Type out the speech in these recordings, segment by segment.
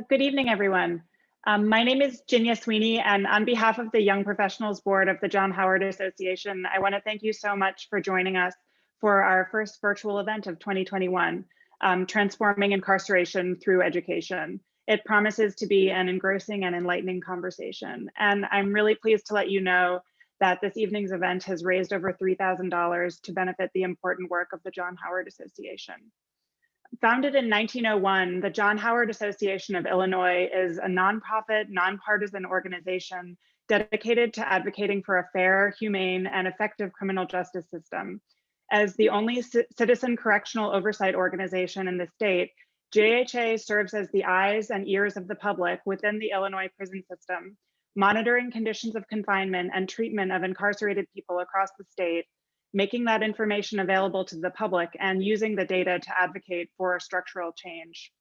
Good evening, everyone. My name is Jinya Sweeney, and on behalf of the Young Professionals Board of the John Howard Association, I want to thank you so much for joining us for our first virtual event of 2021, Transforming Incarceration Through Education. It promises to be an engrossing and enlightening conversation, and I'm really pleased to let you know that this evening's event has raised over $3,000 to benefit the important work of the John Howard Association. Founded in 1901, the John Howard Association of Illinois is a nonprofit, nonpartisan organization dedicated to advocating for a fair, humane, and effective criminal justice system. As the only citizen correctional oversight organization in the state, JHA serves as the eyes and ears of the public within the Illinois prison system, monitoring conditions of confinement and treatment of incarcerated people across the state, making that information available to the public and using the data to advocate for structural change.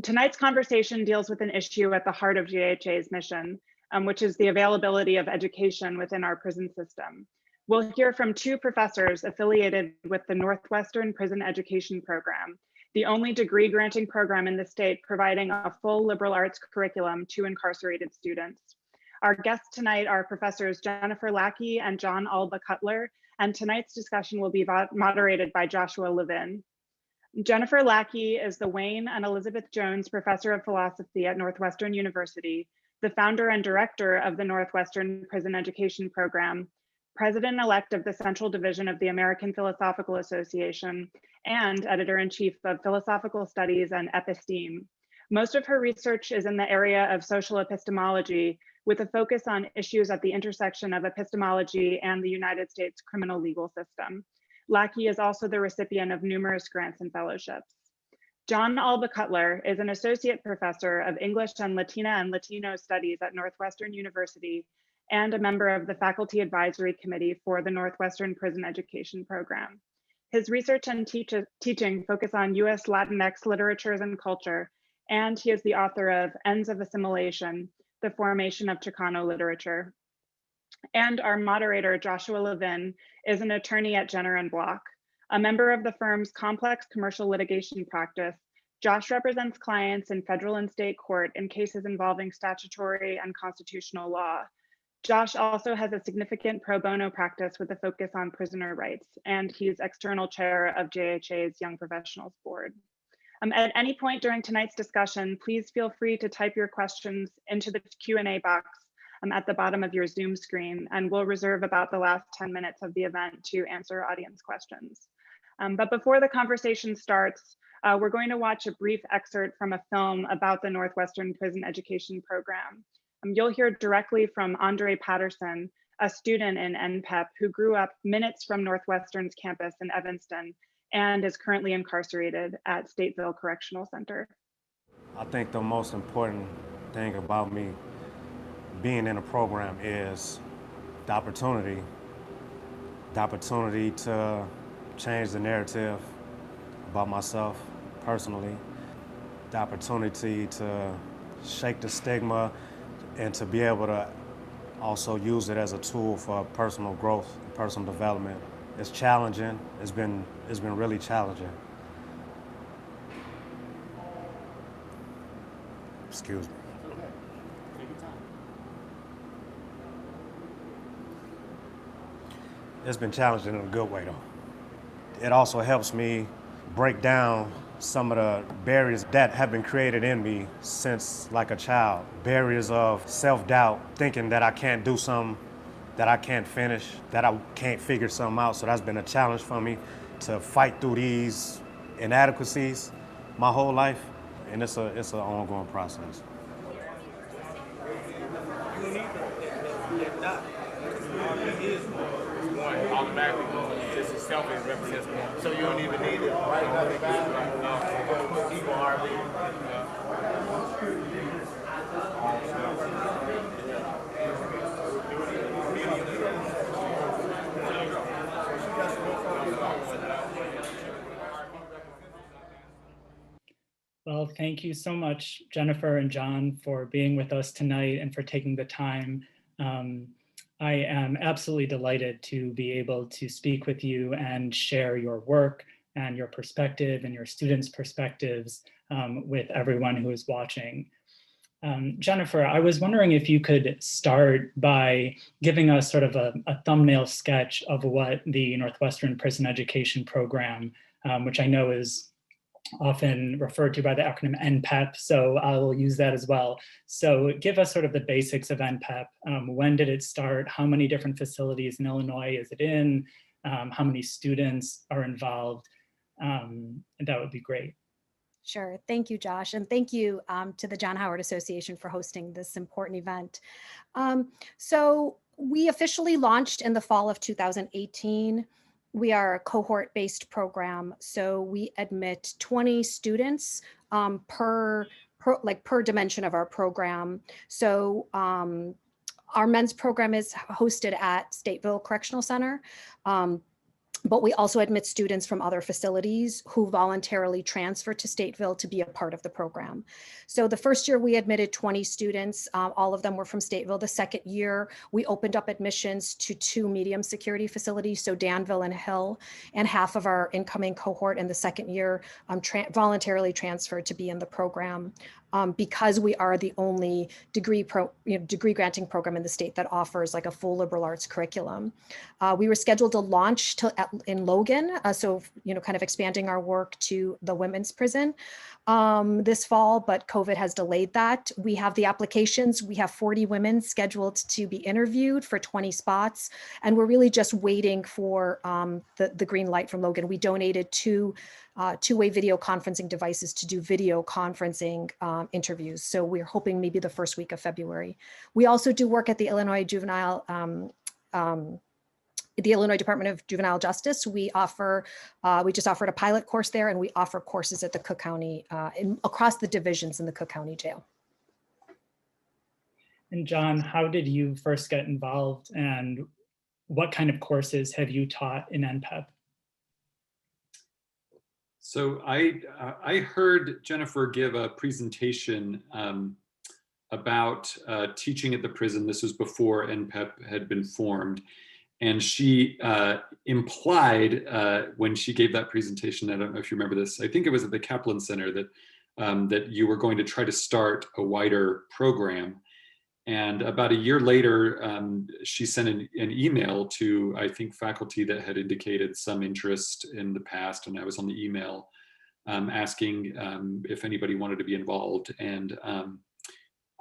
Tonight's conversation deals with an issue at the heart of JHA's mission, which is the availability of education within our prison system. We'll hear from two professors affiliated with the Northwestern Prison Education Program, the only degree granting program in the state providing a full liberal arts curriculum to incarcerated students. Our guests tonight are Professors Jennifer Lackey and John Alba Cutler, and tonight's discussion will be moderated by Joshua Levin. Jennifer Lackey is the Wayne and Elizabeth Jones Professor of Philosophy at Northwestern University, the founder and director of the Northwestern Prison Education Program, president-elect of the Central Division of the American Philosophical Association, and editor-in-chief of Philosophical Studies and Episteme. Most of her research is in the area of social epistemology, with a focus on issues at the intersection of epistemology and the United States criminal legal system. Lackey is also the recipient of numerous grants and fellowships. John Alba Cutler is an associate professor of English and Latina and Latino studies at Northwestern University and a member of the Faculty Advisory Committee for the Northwestern Prison Education Program. His research and teaching focus on US Latinx literatures and culture, and he is the author of Ends of Assimilation, the Formation of Chicano Literature. And our moderator, Joshua Levin, is an attorney at Jenner & Block. A member of the firm's complex commercial litigation practice, Josh represents clients in federal and state court in cases involving statutory and constitutional law. Josh also has a significant pro bono practice with a focus on prisoner rights, and he's external chair of JHA's Young Professionals Board. At any point during tonight's discussion, please feel free to type your questions into the Q&A box at the bottom of your Zoom screen, and we'll reserve about the last 10 minutes of the event to answer audience questions. But before the conversation starts, we're going to watch a brief excerpt from a film about the Northwestern Prison Education Program. You'll hear directly from Andre Patterson, a student in NPEP who grew up minutes from Northwestern's campus in Evanston and is currently incarcerated at Stateville Correctional Center. I think the most important thing about me being in a program is the opportunity to change the narrative about myself personally, the opportunity to shake the stigma and to be able to also use it as a tool for personal growth, personal development. It's challenging. It's been really challenging. Excuse me. Okay. Take your time. It's been challenging in a good way, though. It also helps me break down some of the barriers that have been created in me since like a child. Barriers of self-doubt, thinking that I can't do something, that I can't finish, that I can't figure something out. So that's been a challenge for me to fight through these inadequacies my whole life, and it's an ongoing process. Automatically, just itself it represents more. So you don't even need it. Right. People hardly. Well, thank you so much, Jennifer and John, for being with us tonight and for taking the time. I am absolutely delighted to be able to speak with you and share your work and your perspective and your students' perspectives with everyone who is watching. Jennifer, I was wondering if you could start by giving us sort of a thumbnail sketch of what the Northwestern Prison Education Program, which I know is often referred to by the acronym NPEP, so I'll use that as well. So give us sort of the basics of NPEP. When did it start? How many different facilities in Illinois is it in? How many students are involved? And that would be great. Sure. Thank you, Josh. And thank you to the John Howard Association for hosting this important event. So we officially launched in the fall of 2018. We are a cohort-based program. So we admit 20 students per dimension of our program. So our men's program is hosted at Stateville Correctional Center. But we also admit students from other facilities who voluntarily transfer to Stateville to be a part of the program. So the first year we admitted 20 students, all of them were from Stateville. The second year we opened up admissions to 2 medium security facilities, so Danville and Hill, and half of our incoming cohort in the second year voluntarily transferred to be in the program. Because we are the only degree granting program in the state that offers like a full liberal arts curriculum. We were scheduled to launch in Logan, so kind of expanding our work to the women's prison this fall, but COVID has delayed that. We have the applications. We have 40 women scheduled to be interviewed for 20 spots, and we're really just waiting for the green light from Logan. We donated two-way video conferencing devices to do video conferencing interviews. So we're hoping maybe the first week of February. We also do work at the Illinois the Illinois Department of Juvenile Justice. We just offered a pilot course there, and we offer courses at the Cook County, across the divisions in the Cook County Jail. And John, how did you first get involved, and what kind of courses have you taught in NPEP? So I heard Jennifer give a presentation about teaching at the prison. This was before NPEP had been formed. And she implied when she gave that presentation, I don't know if you remember this, I think it was at the Kaplan Center, that, that you were going to try to start a wider program. And about a year later, she sent an email to, I think, faculty that had indicated some interest in the past. And I was on the email asking if anybody wanted to be involved. And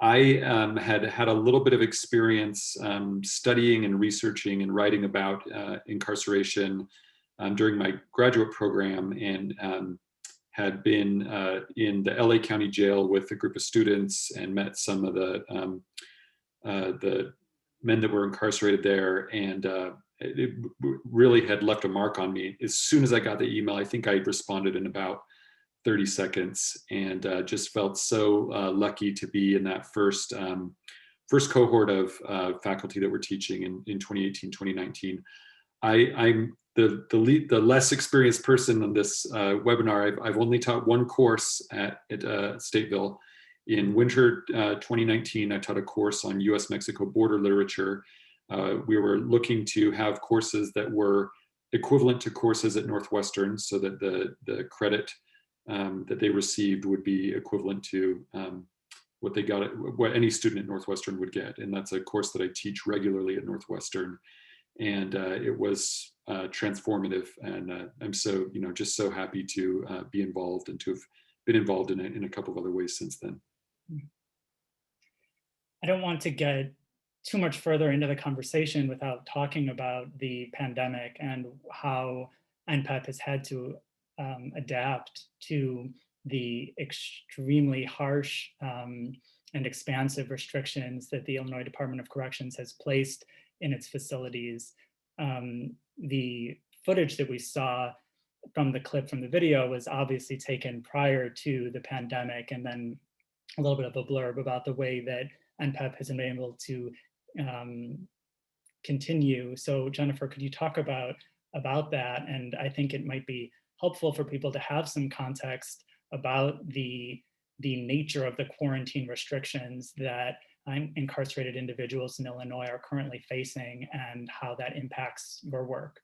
I had a little bit of experience studying and researching and writing about incarceration during my graduate program, and had been in the LA County Jail with a group of students and met some of the men that were incarcerated there, and it really had left a mark on me. As soon as I got the email, I think I responded in about 30 seconds, and just felt so lucky to be in that first cohort of faculty that were teaching in 2018, 2019. I'm the less experienced person on this webinar. I've only taught one course at Stateville. In winter 2019, I taught a course on US-Mexico border literature. We were looking to have courses that were equivalent to courses at Northwestern, so that the credit that they received would be equivalent to what they got, what any student at Northwestern would get. And that's a course that I teach regularly at Northwestern. And it was transformative. And I'm so, just so happy to be involved and to have been involved in a couple of other ways since then. I don't want to get too much further into the conversation without talking about the pandemic and how NPEP has had to adapt to the extremely harsh and expansive restrictions that the Illinois Department of Corrections has placed in its facilities. The footage that we saw from the clip from the video was obviously taken prior to the pandemic, and then a little bit of a blurb about the way that NPEP has been able to continue. So Jennifer, could you talk about that? And I think it might be helpful for people to have some context about the nature of the quarantine restrictions that incarcerated individuals in Illinois are currently facing, and how that impacts your work.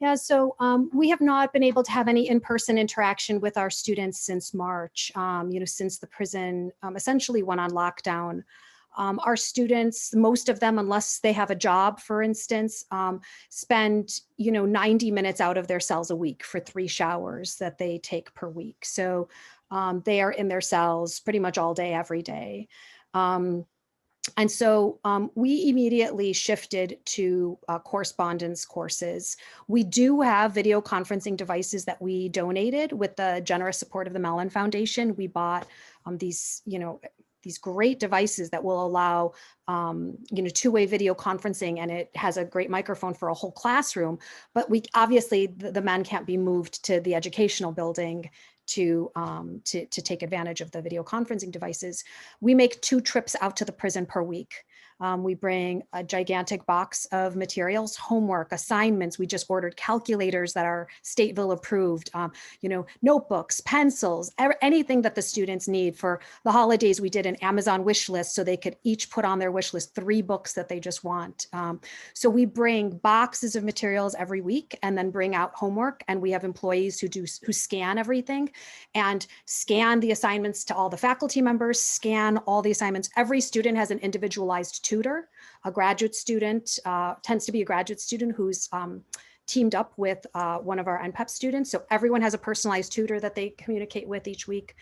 Yeah, so we have not been able to have any in-person interaction with our students since March, since the prison essentially went on lockdown. Our students, most of them, unless they have a job, for instance, spend 90 minutes out of their cells a week for 3 showers that they take per week. So they are in their cells pretty much all day, every day. And so we immediately shifted to correspondence courses. We do have video conferencing devices that we donated with the generous support of the Mellon Foundation. We bought these great devices that will allow, two-way video conferencing, and it has a great microphone for a whole classroom. But we obviously the men can't be moved to the educational building to take advantage of the video conferencing devices. We make 2 trips out to the prison per week. We bring a gigantic box of materials, homework, assignments. We just ordered calculators that are Stateville approved, notebooks, pencils, anything that the students need. For the holidays, we did an Amazon wish list so they could each put on their wish list 3 books that they just want. So we bring boxes of materials every week and then bring out homework. And we have employees who scan everything and scan the assignments to all the faculty members, scan all the assignments. Every student has an individualized tutor. A graduate student tends to be a graduate student who's teamed up with one of our NPEP students. So everyone has a personalized tutor that they communicate with each week.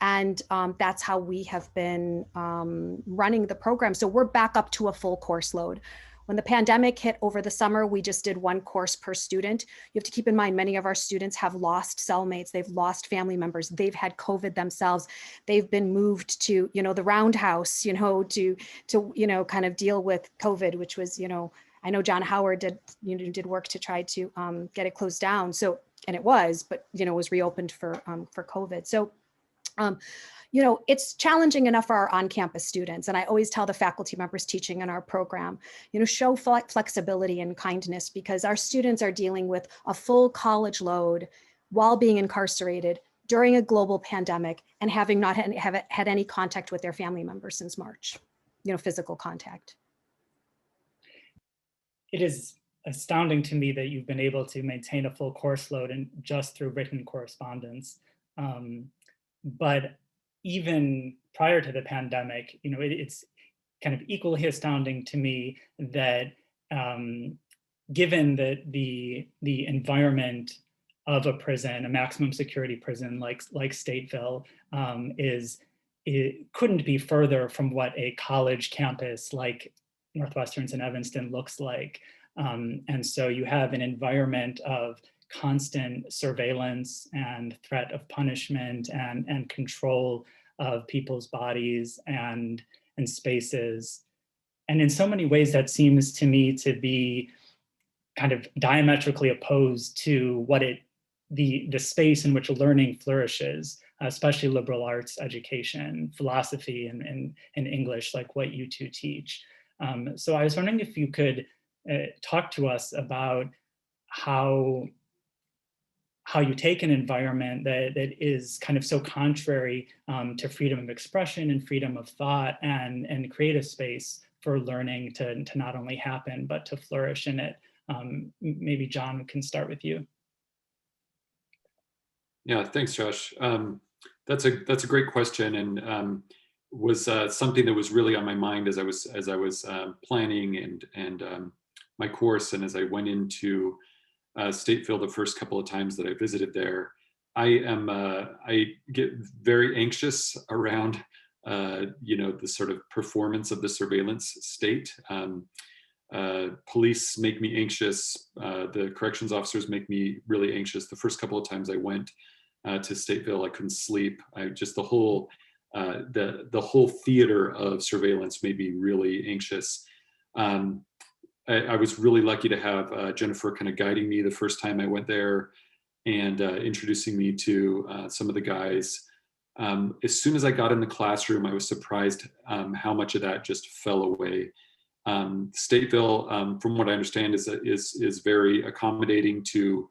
And that's how we have been running the program. So we're back up to a full course load. When the pandemic hit over the summer, we just did 1 course per student. You have to keep in mind, many of our students have lost cellmates. They've lost family members. They've had COVID themselves. They've been moved to, the roundhouse, to kind of deal with COVID, which was, I know John Howard did work to try to get it closed down. So, and it was, but, was reopened for COVID. So, it's challenging enough for our on-campus students. And I always tell the faculty members teaching in our program, show flexibility and kindness, because our students are dealing with a full college load while being incarcerated during a global pandemic and having not had any contact with their family members since March, physical contact. It is astounding to me that you've been able to maintain a full course load and just through written correspondence. But even prior to the pandemic, it's kind of equally astounding to me that given that the environment of a prison, a maximum security prison like Stateville, it couldn't be further from what a college campus like Northwestern's in Evanston looks like. And so you have an environment of constant surveillance and threat of punishment and control of people's bodies and spaces. And in so many ways, that seems to me to be kind of diametrically opposed to what the space in which learning flourishes, especially liberal arts education, philosophy, and English, like what you 2 teach. So I was wondering if you could talk to us about how you take an environment that is kind of so contrary to freedom of expression and freedom of thought and create a space for learning to not only happen, but to flourish in it. Maybe John can start with you. Yeah, thanks, Josh. That's a great question, and was something that was really on my mind as I was planning and my course, and as I went into Stateville the first couple of times that I visited there. I get very anxious around the sort of performance of the surveillance state. Police make me anxious. The corrections officers make me really anxious. The first couple of times I went to Stateville, I couldn't sleep. The whole theater of surveillance made me really anxious. I was really lucky to have Jennifer kind of guiding me the first time I went there and introducing me to some of the guys. As soon as I got in the classroom, I was surprised how much of that just fell away. Stateville, from what I understand, is very accommodating to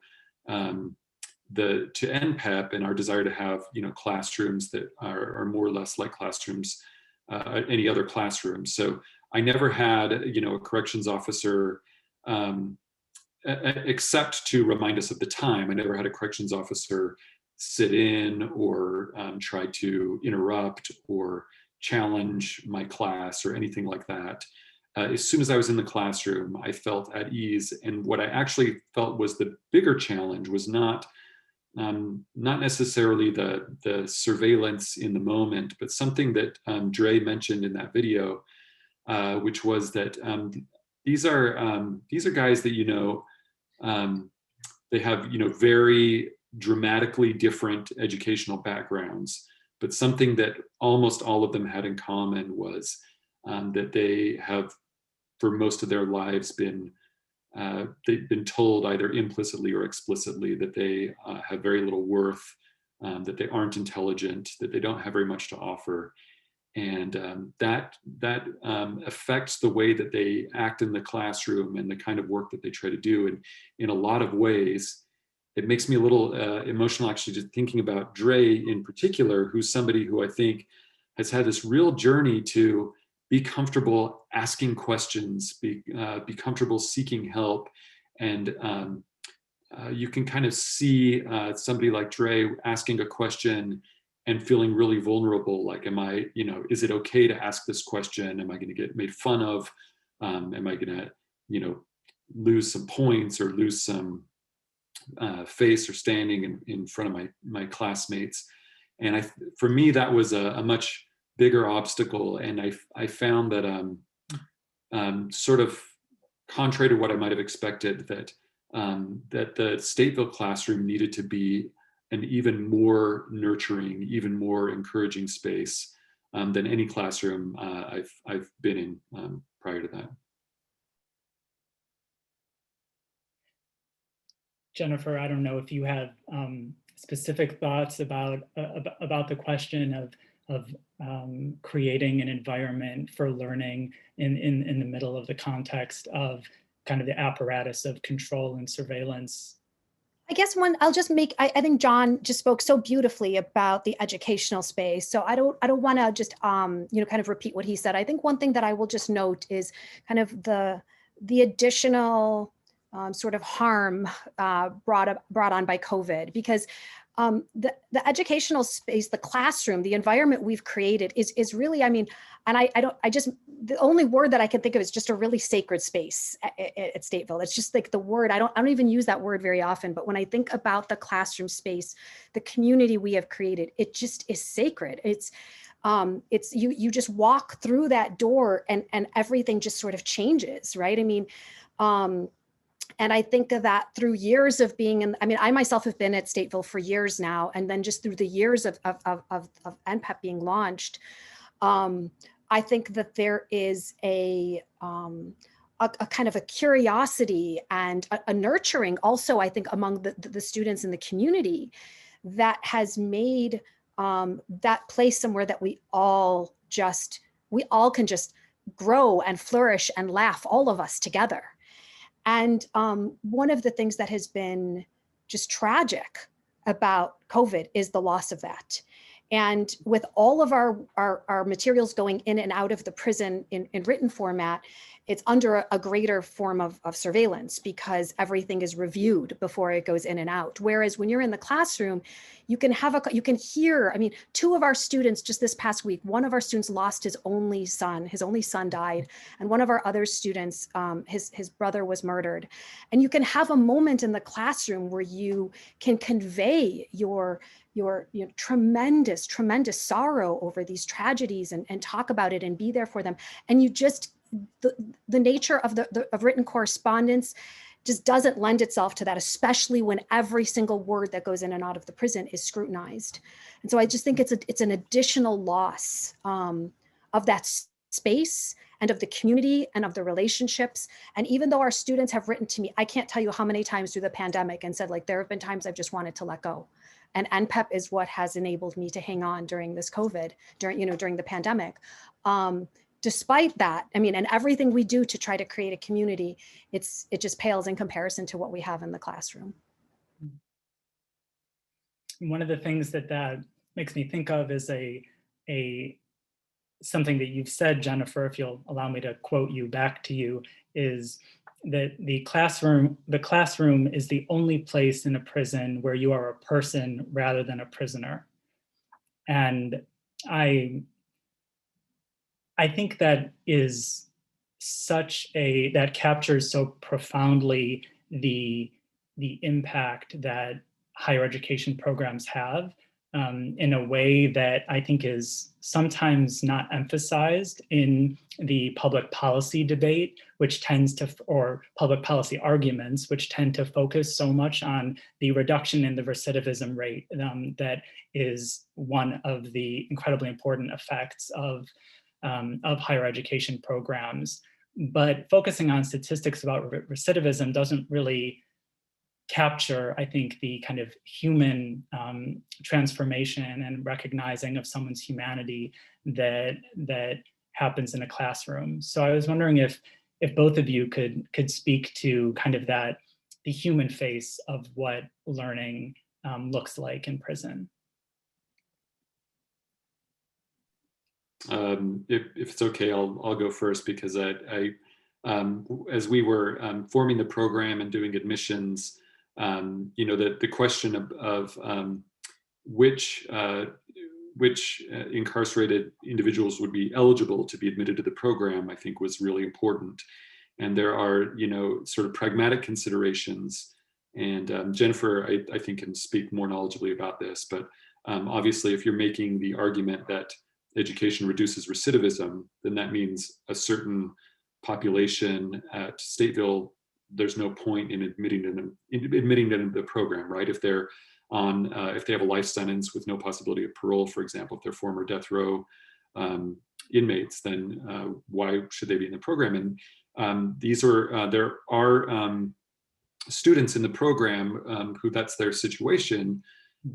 NPEP and our desire to have classrooms that are more or less like classrooms, any other classroom. So I never had a corrections officer except to remind us of the time. I never had a corrections officer sit in or try to interrupt or challenge my class or anything like that. As soon as I was in the classroom, I felt at ease. And what I actually felt was the bigger challenge was not necessarily the surveillance in the moment, but something that Dre mentioned in that video, which was that these are guys that, they have, very dramatically different educational backgrounds, but something that almost all of them had in common was that they have, for most of their lives, they've been told either implicitly or explicitly that they have very little worth, that they aren't intelligent, that they don't have very much to offer. And that affects the way that they act in the classroom and the kind of work that they try to do. And in a lot of ways, it makes me a little emotional actually just thinking about Dre in particular, who's somebody who I think has had this real journey to be comfortable asking questions, be comfortable seeking help. And you can kind of see somebody like Dre asking a question and feeling really vulnerable. Like, is it okay to ask this question? Am I gonna get made fun of? Am I gonna, lose some points or lose some face or standing in front of my classmates? And for me, that was a much bigger obstacle. And I found that sort of contrary to what I might have expected, that the Stateville classroom needed to be an even more nurturing, even more encouraging space than any classroom I've been in prior to that. Jennifer, I don't know if you have specific thoughts about the question of creating an environment for learning in the middle of the context of kind of the apparatus of control and surveillance. I guess I think John just spoke so beautifully about the educational space. So I don't want to just kind of repeat what he said. I think one thing that I will just note is kind of the additional sort of harm brought on by COVID, because the educational space, the classroom, the environment we've created is really, the only word that I can think of is just a really sacred space at Stateville. It's just like the word, I don't even use that word very often, but when I think about the classroom space, the community we have created, it just is sacred. It's you just walk through that door and everything just sort of changes, right? And I think of that through years of being I myself have been at Stateville for years now, and then just through the years of NPEP being launched, I think that there is a kind of a curiosity and a nurturing also, I think, among the students in the community that has made that place somewhere that we all can just grow and flourish and laugh, all of us together. And one of the things that has been just tragic about COVID is the loss of that. And with all of our materials going in and out of the prison in written format, it's under a greater form of surveillance because everything is reviewed before it goes in and out. Whereas when you're in the classroom, you can hear, two of our students just this past week, one of our students lost his only son died. And one of our other students, his brother was murdered. And you can have a moment in the classroom where you can convey your tremendous sorrow over these tragedies and talk about it and be there for them. And you just, the nature of of written correspondence just doesn't lend itself to that, especially when every single word that goes in and out of the prison is scrutinized. And so I just think it's an additional loss of that space and of the community and of the relationships. And even though our students have written to me, I can't tell you how many times through the pandemic and said, like, there have been times I've just wanted to let go. And NPEP is what has enabled me to hang on during this COVID, during the pandemic. Despite that, and everything we do to try to create a community, it just pales in comparison to what we have in the classroom. One of the things that makes me think of is something that you've said, Jennifer, if you'll allow me to quote you back to you, is that the classroom is the only place in a prison where you are a person rather than a prisoner. And I think that is that captures so profoundly the impact that higher education programs have in a way that I think is sometimes not emphasized in the public policy debate, which tends to, or public policy arguments, which tend to focus so much on the reduction in the recidivism rate that is one of the incredibly important effects of higher education programs. But focusing on statistics about recidivism doesn't really capture, I think, the kind of human transformation and recognizing of someone's humanity that happens in a classroom. So I was wondering if both of you could speak to kind of the human face of what learning looks like in prison. If it's okay, I'll go first, because I as we were forming the program and doing admissions, the question of which incarcerated individuals would be eligible to be admitted to the program, I think was really important. And there are, sort of pragmatic considerations. And Jennifer, I think, can speak more knowledgeably about this. But obviously, if you're making the argument that education reduces recidivism, then that means a certain population at Stateville, there's no point in admitting them into the program, right? If they're on, if they have a life sentence with no possibility of parole, for example, if they're former death row inmates, then why should they be in the program? And there are students in the program who that's their situation,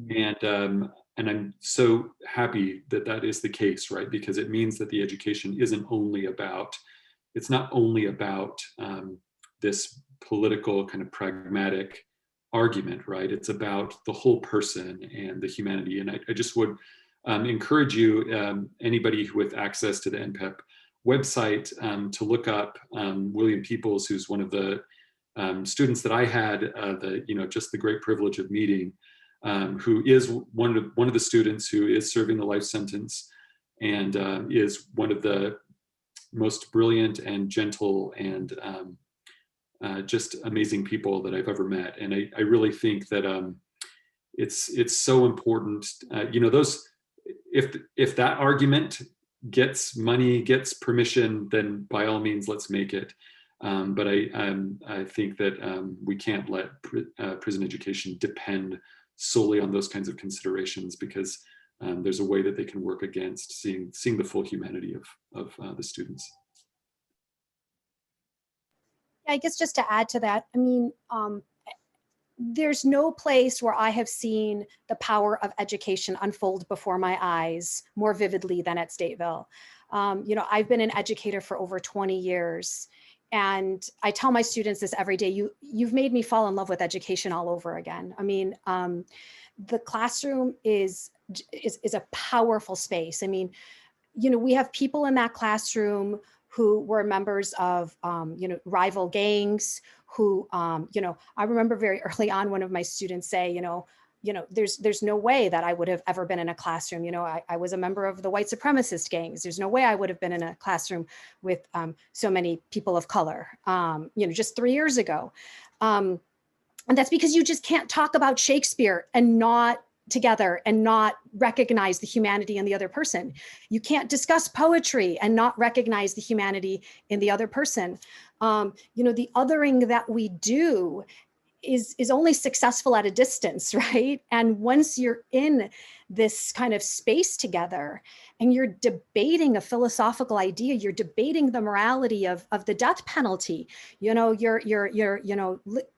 and I'm so happy that that is the case, right? Because it means that the education isn't only about, it's not only about this political kind of pragmatic argument, right? It's about the whole person and the humanity. And I just would encourage you, anybody with access to the NPEP website, to look up William Peoples, who's one of the students that I had just the great privilege of meeting, who is one of the students who is serving the life sentence, and is one of the most brilliant and gentle and just amazing people that I've ever met. And I really think that it's so important. If that argument gets money, gets permission, then by all means, let's make it. But I think that we can't let prison education depend solely on those kinds of considerations, because there's a way that they can work against seeing the full humanity of the students. I guess just to add to that, I mean, there's no place where I have seen the power of education unfold before my eyes more vividly than at Stateville. I've been an educator for over 20 years. And I tell my students this every day, you've made me fall in love with education all over again. I mean, the classroom is a powerful space. I mean, we have people in that classroom who were members of, rival gangs, who, I remember very early on one of my students say, there's no way that I would have ever been in a classroom. I was a member of the white supremacist gangs. There's no way I would have been in a classroom with so many people of color, just 3 years ago. And that's because you just can't talk about Shakespeare and not together and not recognize the humanity in the other person. You can't discuss poetry and not recognize the humanity in the other person. The othering that we do is only successful at a distance, right? And once you're in this kind of space together and you're debating a philosophical idea, you're debating the morality of the death penalty, you're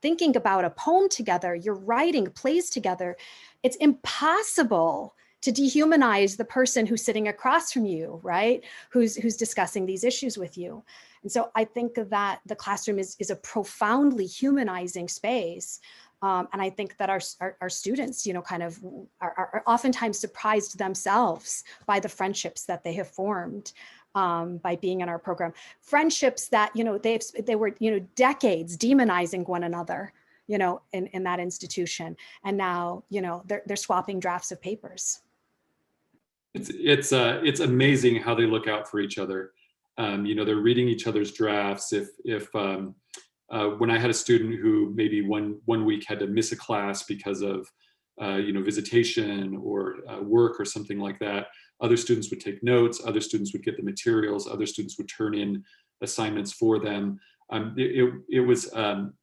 thinking about a poem together, you're writing plays together, it's impossible to dehumanize the person who's sitting across from you, right? Who's discussing these issues with you. And so I think that the classroom is a profoundly humanizing space. And I think that our students, you know, kind of are oftentimes surprised themselves by the friendships that they have formed by being in our program. Friendships that, you know, they were, you know, decades demonizing one another, you know, in that institution. And now, you know, they're swapping drafts of papers. It's amazing how they look out for each other. You know, they're reading each other's drafts. When I had a student who maybe one week had to miss a class because of you know, visitation or work or something like that, other students would take notes, other students would get the materials, other students would turn in assignments for them. It was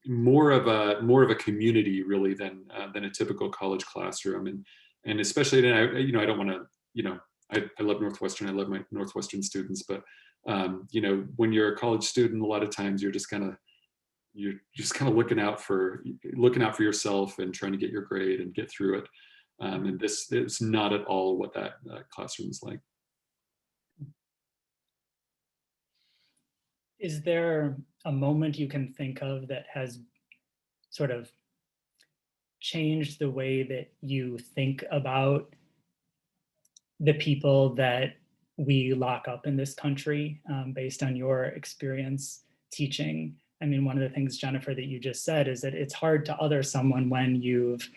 more of a community really than a typical college classroom, and especially, you know, I don't want to, you know, I love Northwestern, I love my Northwestern students, but you know, when you're a college student, a lot of times you're just kind of looking out for yourself and trying to get your grade and get through it. And this is not at all what that classroom is like. Is there a moment you can think of that has sort of changed the way that you think about the people that we lock up in this country, based on your experience teaching? I mean, one of the things, Jennifer, that you just said is that it's hard to other someone when you've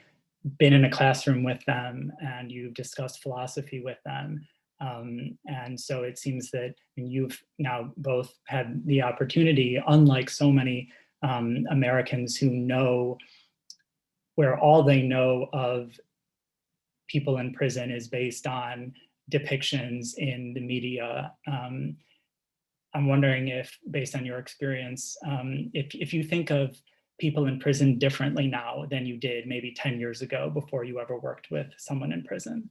been in a classroom with them and you've discussed philosophy with them. And so it seems that you've now both had the opportunity, unlike so many Americans who know, where all they know of people in prison is based on depictions in the media. I'm wondering if, based on your experience, if you think of people in prison differently now than you did maybe 10 years ago before you ever worked with someone in prison.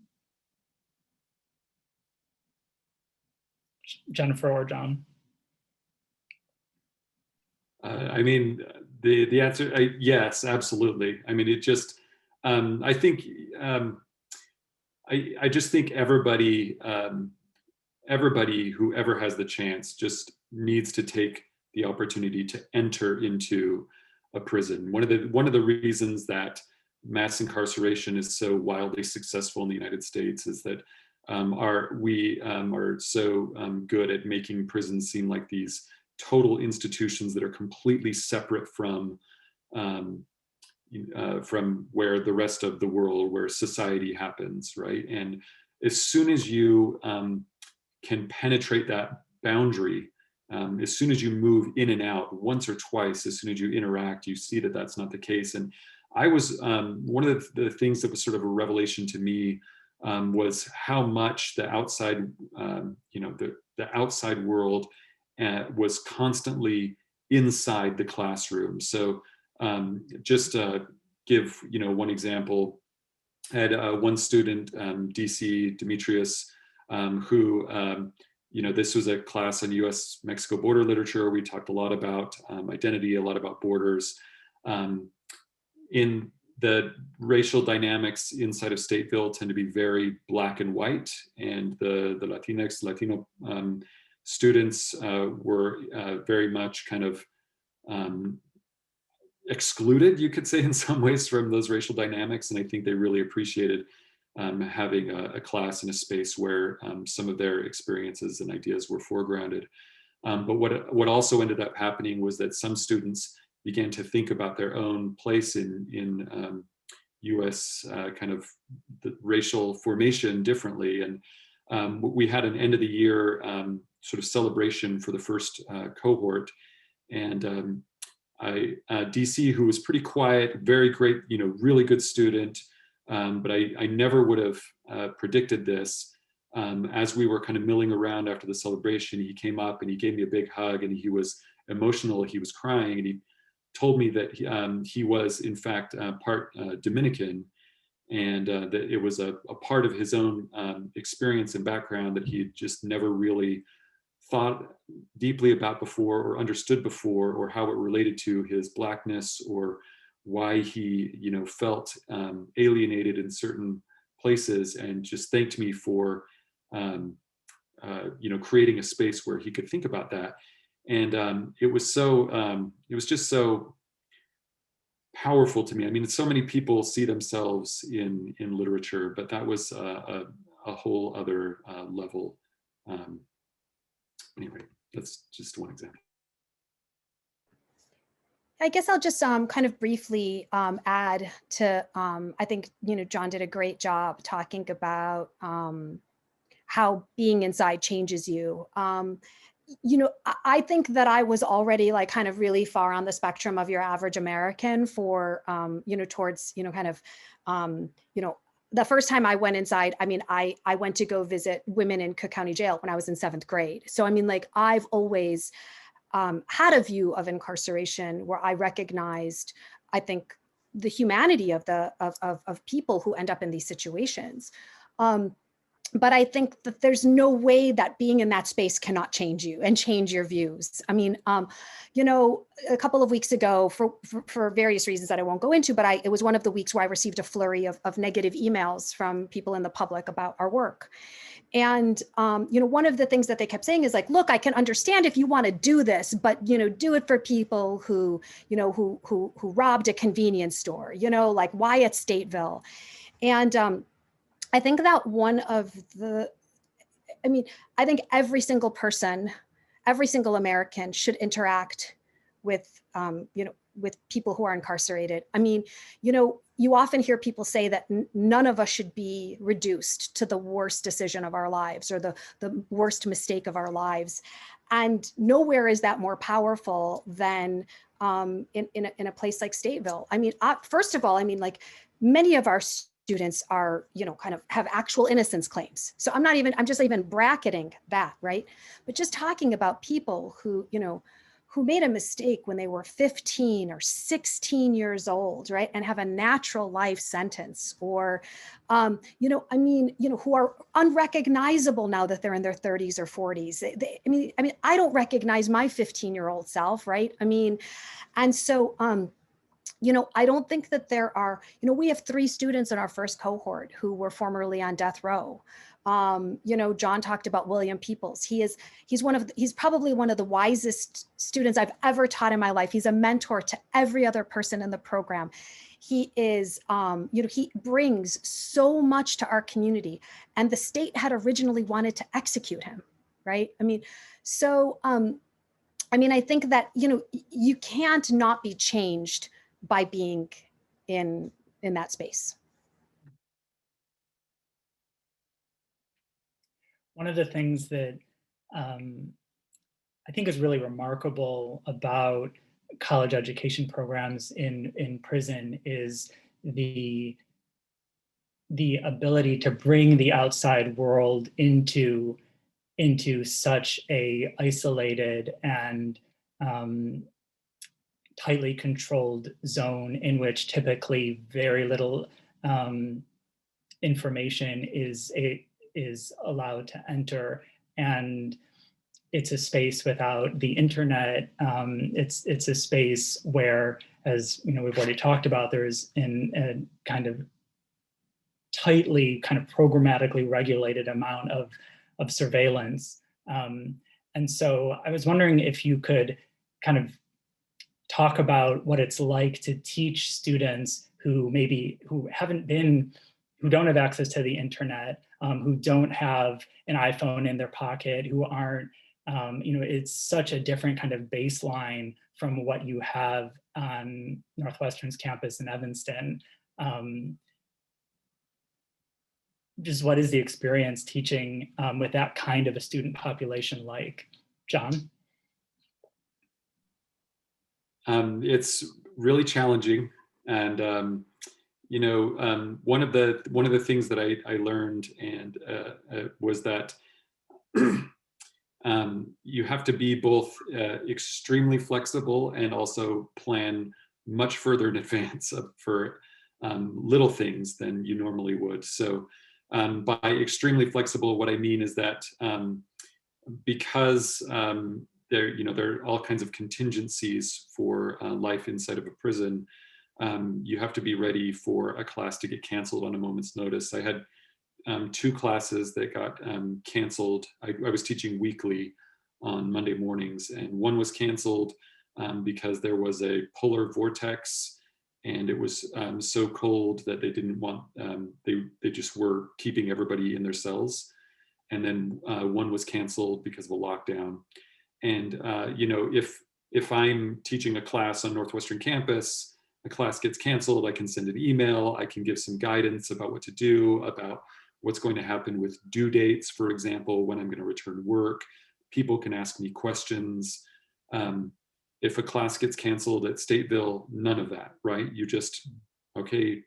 Jennifer or John? I mean, the answer, yes, absolutely. I mean, it just, I think, I just think everybody who ever has the chance just needs to take the opportunity to enter into a prison. One of the reasons that mass incarceration is so wildly successful in the United States is that we are so good at making prisons seem like these total institutions that are completely separate from where the rest of the world, where society happens, right? And as soon as you can penetrate that boundary, as soon as you move in and out once or twice, as soon as you interact, you see that that's not the case. And I was, one of the things that was sort of a revelation to me was how much the outside, you know, the outside world was constantly inside the classroom. So just to give, you know, one example, I had one student, DC Demetrius, who, you know, this was a class on US-Mexico border literature. We talked a lot about identity, a lot about borders. In the racial dynamics inside of Stateville tend to be very black and white, and the Latino students were very much kind of excluded, you could say, in some ways from those racial dynamics. And I think they really appreciated having a class in a space where some of their experiences and ideas were foregrounded. But what also ended up happening was that some students began to think about their own place in US kind of the racial formation differently. And we had an end of the year sort of celebration for the first cohort. And DC, who was pretty quiet, very great, you know, really good student, but I never would have predicted this. As we were kind of milling around after the celebration, he came up and he gave me a big hug, and he was emotional, he was crying, and he told me that he was in fact part Dominican, and that it was a part of his own experience and background that he had just never really thought deeply about before or understood before, or how it related to his Blackness, or why he, you know, felt alienated in certain places, and just thanked me for you know, creating a space where he could think about that. And it was so it was just so powerful to me. I mean, so many people see themselves in literature, but that was a whole other level. Anyway, that's just one example. I guess I'll just kind of briefly add to, I think, John did a great job talking about how being inside changes you. I think that I was already like kind of really far on the spectrum of your average American for, towards, kind of, the first time I went inside, I mean, I went to go visit women in Cook County Jail when I was in 7th grade. So, I mean, like, I've always had a view of incarceration where I recognized, I think, the humanity of people who end up in these situations. But I think that there's no way that being in that space cannot change you and change your views. I mean, a couple of weeks ago, for various reasons that I won't go into, but it was one of the weeks where I received a flurry of negative emails from people in the public about our work. And, one of the things that they kept saying is like, look, I can understand if you want to do this, but, do it for people who robbed a convenience store, like why at Stateville? And I think that I think every single person, every single American should interact with, with people who are incarcerated. I mean, you often hear people say that none of us should be reduced to the worst decision of our lives or the worst mistake of our lives. And nowhere is that more powerful than in a place like Stateville. I mean, first of all, I mean, like many of our students are, kind of have actual innocence claims. So I'm just even bracketing that, right? But just talking about people who, who made a mistake when they were 15 or 16 years old, right? And have a natural life sentence, or, who are unrecognizable now that they're in their 30s or 40s. I don't recognize my 15-year-old self, right? I mean, and so, I don't think that there are, we have 3 students in our first cohort who were formerly on death row. John talked about William Peoples. He's probably one of the wisest students I've ever taught in my life. He's a mentor to every other person in the program. He is, he brings so much to our community, and the state had originally wanted to execute him, right? I mean, so, I think that, you can't not be changed by being in that space. One of the things that I think is really remarkable about college education programs in prison is the ability to bring the outside world into such a isolated and tightly controlled zone in which typically very little information is allowed to enter, and it's a space without the internet. It's a space where, as we've already talked about, there's a kind of tightly, kind of programmatically regulated amount of surveillance. And so I was wondering if you could kind of talk about what it's like to teach students who don't have access to the internet, who don't have an iPhone in their pocket, who aren't, it's such a different kind of baseline from what you have on Northwestern's campus in Evanston. Just what is the experience teaching with that kind of a student population like? John? It's really challenging, and one of the things that I learned and was that you have to be both extremely flexible and also plan much further in advance for little things than you normally would. So by extremely flexible, what I mean is that because there are all kinds of contingencies for life inside of a prison, you have to be ready for a class to get canceled on a moment's notice. I had 2 classes that got canceled. I was teaching weekly on Monday mornings, and one was canceled because there was a polar vortex and it was so cold that they didn't want, they just were keeping everybody in their cells. And then one was canceled because of a lockdown. And you know, if I'm teaching a class on Northwestern campus, a class gets canceled, I can send an email, I can give some guidance about what to do, about what's going to happen with due dates, for example, when I'm going to return work. People can ask me questions. If a class gets canceled at Stateville, none of that, right? You just, okay,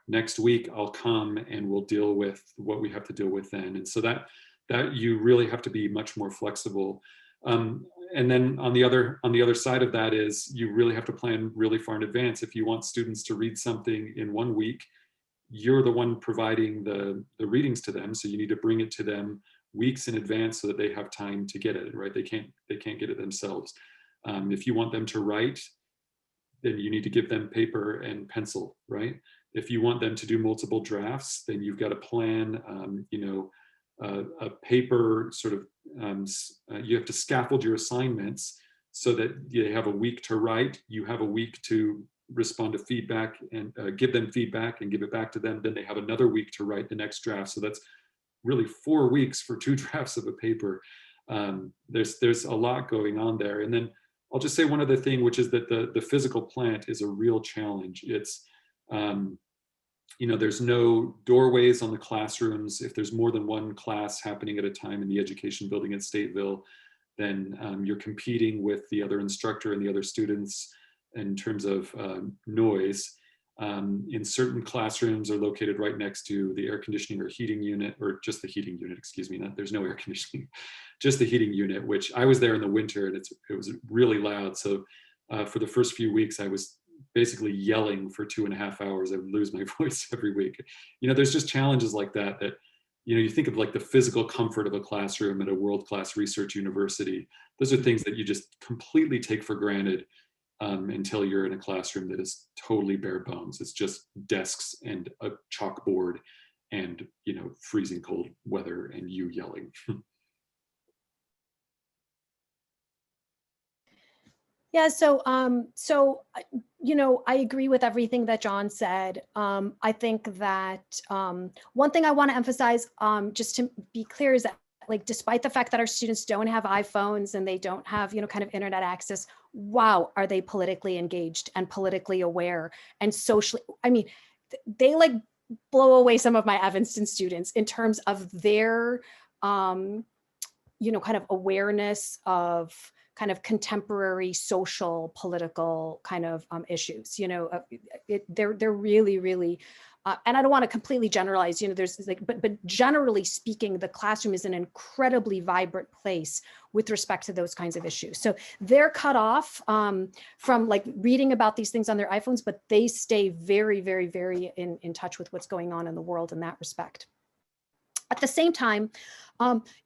next week I'll come and we'll deal with what we have to deal with then. And so that you really have to be much more flexible. And then on the other side of that is you really have to plan really far in advance. If you want students to read something in 1 week, you're the one providing the readings to them. So you need to bring it to them weeks in advance so that they have time to get it, right? They can't get it themselves. If you want them to write, then you need to give them paper and pencil, right? If you want them to do multiple drafts, then you've got to plan, you know, a paper sort of, you have to scaffold your assignments so that you have a week to write, you have a week to respond to feedback and give them feedback and give it back to them. Then they have another week to write the next draft. So that's really 4 weeks for 2 drafts of a paper. There's a lot going on there. And then I'll just say one other thing, which is that the physical plant is a real challenge. It's, you know, there's no doorways on the classrooms. If there's more than one class happening at a time in the education building at Stateville, then you're competing with the other instructor and the other students in terms of noise. In certain classrooms are located right next to the air conditioning or heating unit, or just the heating unit, excuse me, there's no air conditioning, just the heating unit, which I was there in the winter and it was really loud. So for the first few weeks, I was basically yelling for 2.5 hours. I would lose my voice every week. You know, there's just challenges like that, you know, you think of like the physical comfort of a classroom at a world-class research university. Those are things that you just completely take for granted until you're in a classroom that is totally bare bones. It's just desks and a chalkboard and, you know, freezing cold weather and you yelling. Yeah, so you know, I agree with everything that John said. I think that one thing I want to emphasize, just to be clear, is that, like, despite the fact that our students don't have iPhones and they don't have, you know, kind of internet access, wow, are they politically engaged and politically aware and socially? I mean, they like blow away some of my Evanston students in terms of their, you know, kind of awareness of kind of contemporary social, political kind of issues. You know, they're really, really, and I don't want to completely generalize, you know, there's like, but generally speaking, the classroom is an incredibly vibrant place with respect to those kinds of issues. So they're cut off from like reading about these things on their iPhones, but they stay very, very, very in touch with what's going on in the world in that respect. At the same time,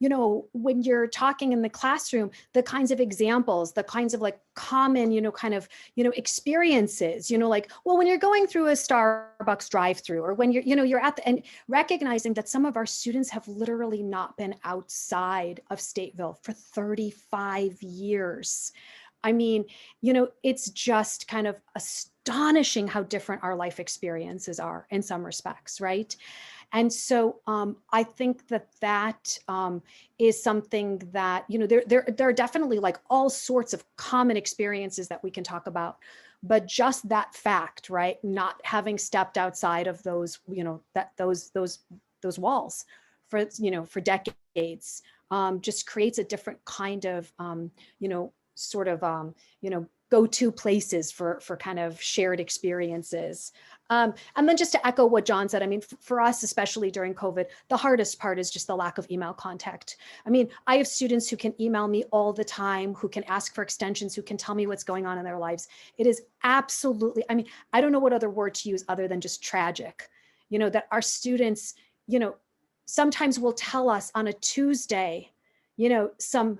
you know, when you're talking in the classroom, the kinds of examples, the kinds of like common, you know, kind of, you know, experiences, you know, like, well, when you're going through a Starbucks drive-through, or when you're, you know, you're at the, and recognizing that some of our students have literally not been outside of Stateville for 35 years. I mean, you know, it's just kind of astonishing how different our life experiences are in some respects, right? And so I think that is something that, you know, there are definitely like all sorts of common experiences that we can talk about, but just that fact, right? Not having stepped outside of those, you know, those walls for, you know, for decades, just creates a different kind of, you know, sort of, you know, go-to places for kind of shared experiences. And then just to echo what John said, I mean, for us, especially during COVID, the hardest part is just the lack of email contact. I mean, I have students who can email me all the time, who can ask for extensions, who can tell me what's going on in their lives. It is absolutely, I mean, I don't know what other word to use other than just tragic, you know, that our students, you know, sometimes will tell us on a Tuesday, you know, some,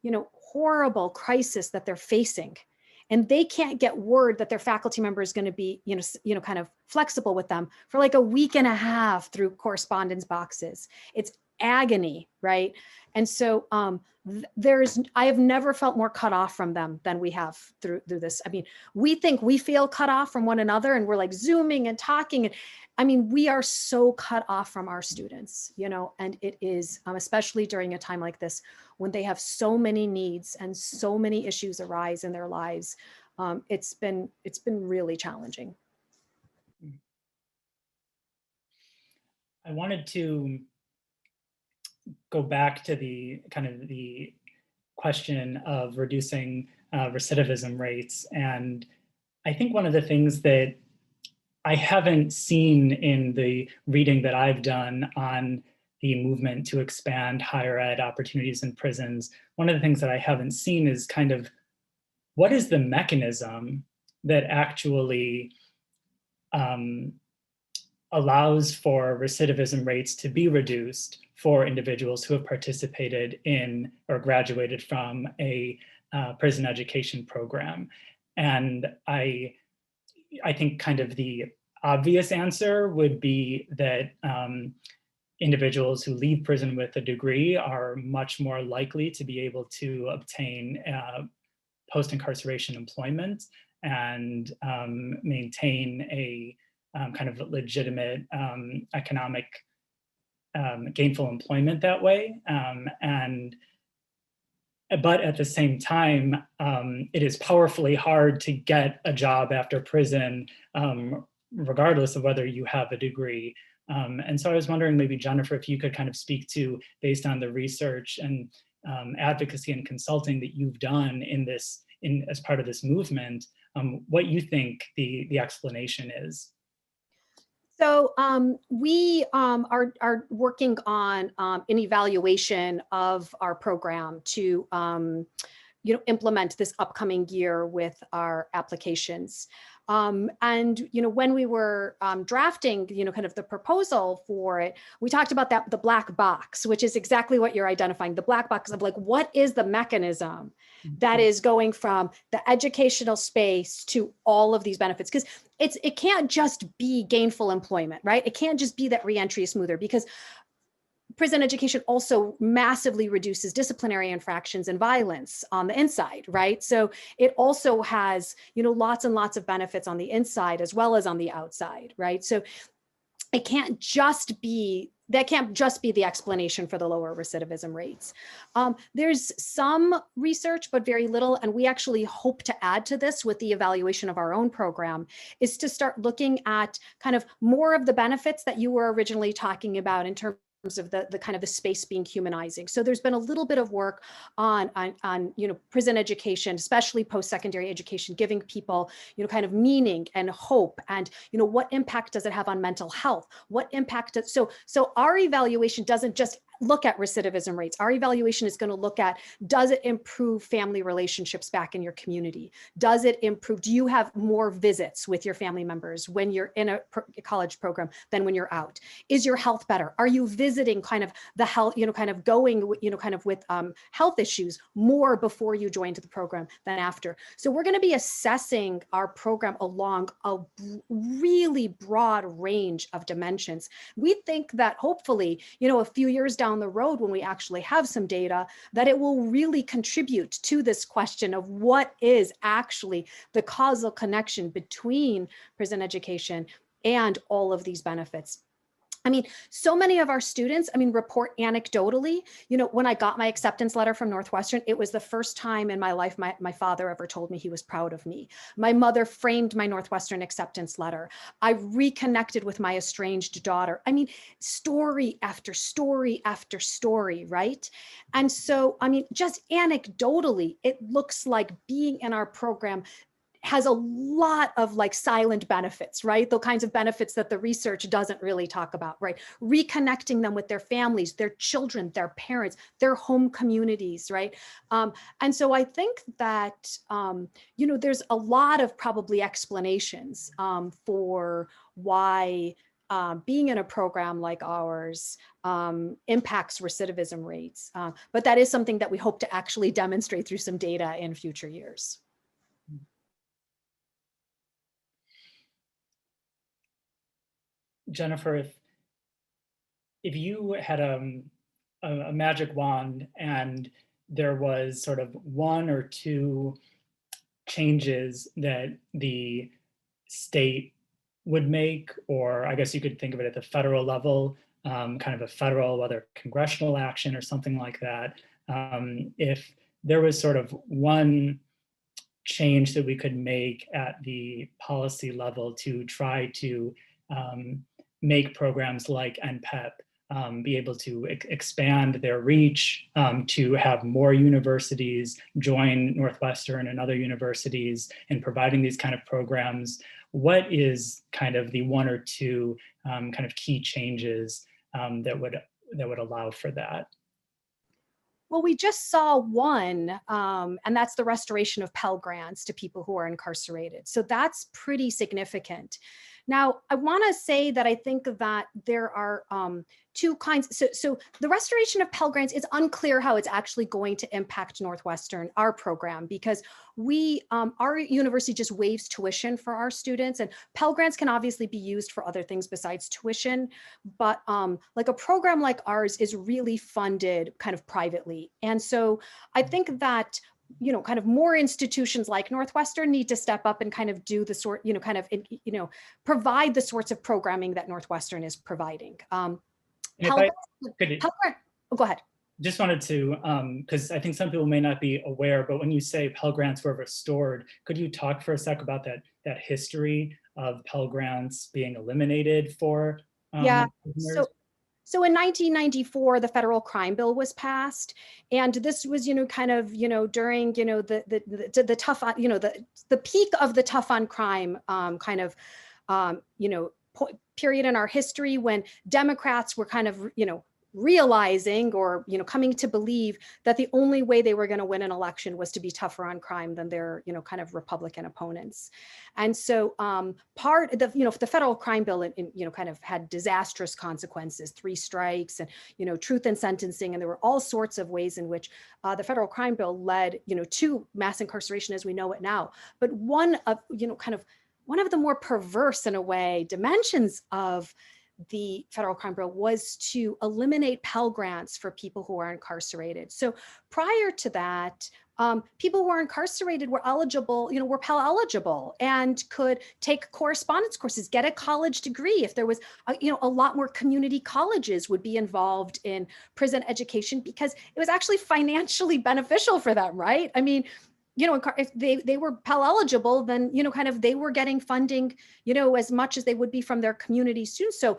you know, horrible crisis that they're facing. And they can't get word that their faculty member is going to be, you know, kind of flexible with them for like a week and a half through correspondence boxes. It's agony, right? And so I have never felt more cut off from them than we have through this. I mean, we think we feel cut off from one another and we're like Zooming and talking. And I mean, we are so cut off from our students, you know, and it is, especially during a time like this, when they have so many needs and so many issues arise in their lives. It's been really challenging. I wanted to go back to the kind of the question of reducing recidivism rates. And I think one of the things that I haven't seen in the reading that I've done on the movement to expand higher ed opportunities in prisons, one of the things that I haven't seen is kind of what is the mechanism that actually allows for recidivism rates to be reduced for individuals who have participated in or graduated from a prison education program. And I think kind of the obvious answer would be that individuals who leave prison with a degree are much more likely to be able to obtain post-incarceration employment and maintain a kind of legitimate economic gainful employment that way. But at the same time, it is powerfully hard to get a job after prison, regardless of whether you have a degree. And so I was wondering, maybe Jennifer, if you could kind of speak to, based on the research and advocacy and consulting that you've done as part of this movement, what you think the explanation is. So we are working on an evaluation of our program to implement this upcoming year with our applications. And when we were drafting kind of the proposal for it, we talked about the black box, which is exactly what you're identifying, the black box of like, what is the mechanism that is going from the educational space to all of these benefits? Because it can't just be gainful employment, right? It can't just be that reentry is smoother, because prison education also massively reduces disciplinary infractions and violence on the inside, right? So it also has, lots and lots of benefits on the inside as well as on the outside, right? So that can't just be the explanation for the lower recidivism rates. There's some research, but very little, and we actually hope to add to this with the evaluation of our own program, is to start looking at kind of more of the benefits that you were originally talking about in terms of the kind of the space being humanizing. So there's been a little bit of work on prison education, especially post-secondary education, giving people kind of meaning and hope, and what impact does it have on mental health? What impact so our evaluation doesn't just look at recidivism rates. Our evaluation is going to look at, does it improve family relationships back in your community? Does it improve, do you have more visits with your family members when you're in a college program than when you're out? Is your health better? Are you visiting kind of the health, kind of going, kind of with health issues more before you joined the program than after? So we're going to be assessing our program along a really broad range of dimensions. We think that hopefully, a few years down the road, when we actually have some data, that it will really contribute to this question of what is actually the causal connection between prison education and all of these benefits. I mean, so many of our students, report anecdotally, when I got my acceptance letter from Northwestern, it was the first time in my life my father ever told me he was proud of me. My mother framed my Northwestern acceptance letter. I reconnected with my estranged daughter. Story after story after story, right? And so, just anecdotally, it looks like being in our program has a lot of like silent benefits, right? The kinds of benefits that the research doesn't really talk about, right? Reconnecting them with their families, their children, their parents, their home communities, right? And so I think that, there's a lot of probably explanations for why being in a program like ours impacts recidivism rates. But that is something that we hope to actually demonstrate through some data in future years. Jennifer, if you had a magic wand and there was sort of one or two changes that the state would make, or I guess you could think of it at the federal level, kind of a federal, whether congressional action or something like that. If there was sort of one change that we could make at the policy level to try to make programs like NPEP be able to expand their reach, to have more universities join Northwestern and other universities in providing these kind of programs, what is kind of the one or two kind of key changes that would allow for that? Well, we just saw one, and that's the restoration of Pell Grants to people who are incarcerated. So that's pretty significant. Now, I want to say that I think that there are two kinds. So the restoration of Pell Grants, it's unclear how it's actually going to impact Northwestern, our program, because our university just waives tuition for our students, and Pell Grants can obviously be used for other things besides tuition. But like a program like ours is really funded kind of privately. And so I think that kind of more institutions like Northwestern need to step up and kind of do the sort, provide the sorts of programming that Northwestern is providing. Oh, go ahead. Just wanted to, because I think some people may not be aware, but when you say Pell Grants were restored, could you talk for a sec about that history of Pell Grants being eliminated for prisoners? So in 1994, the federal crime bill was passed, and this was, kind of, during, the tough, the peak of the tough on crime period in our history when Democrats were kind of, realizing or, coming to believe that the only way they were going to win an election was to be tougher on crime than their, kind of Republican opponents. And so part of the federal crime bill, kind of had disastrous consequences, 3 strikes and, truth in sentencing. And there were all sorts of ways in which the federal crime bill led, to mass incarceration as we know it now. But one of the more perverse, in a way, dimensions of the federal crime bill was to eliminate Pell Grants for people who are incarcerated. So prior to that, people who are incarcerated were eligible, were Pell eligible and could take correspondence courses, get a college degree. If there was, a lot more community colleges would be involved in prison education because it was actually financially beneficial for them, right? I mean, if they were Pell eligible, then, kind of they were getting funding, as much as they would be from their community students. So,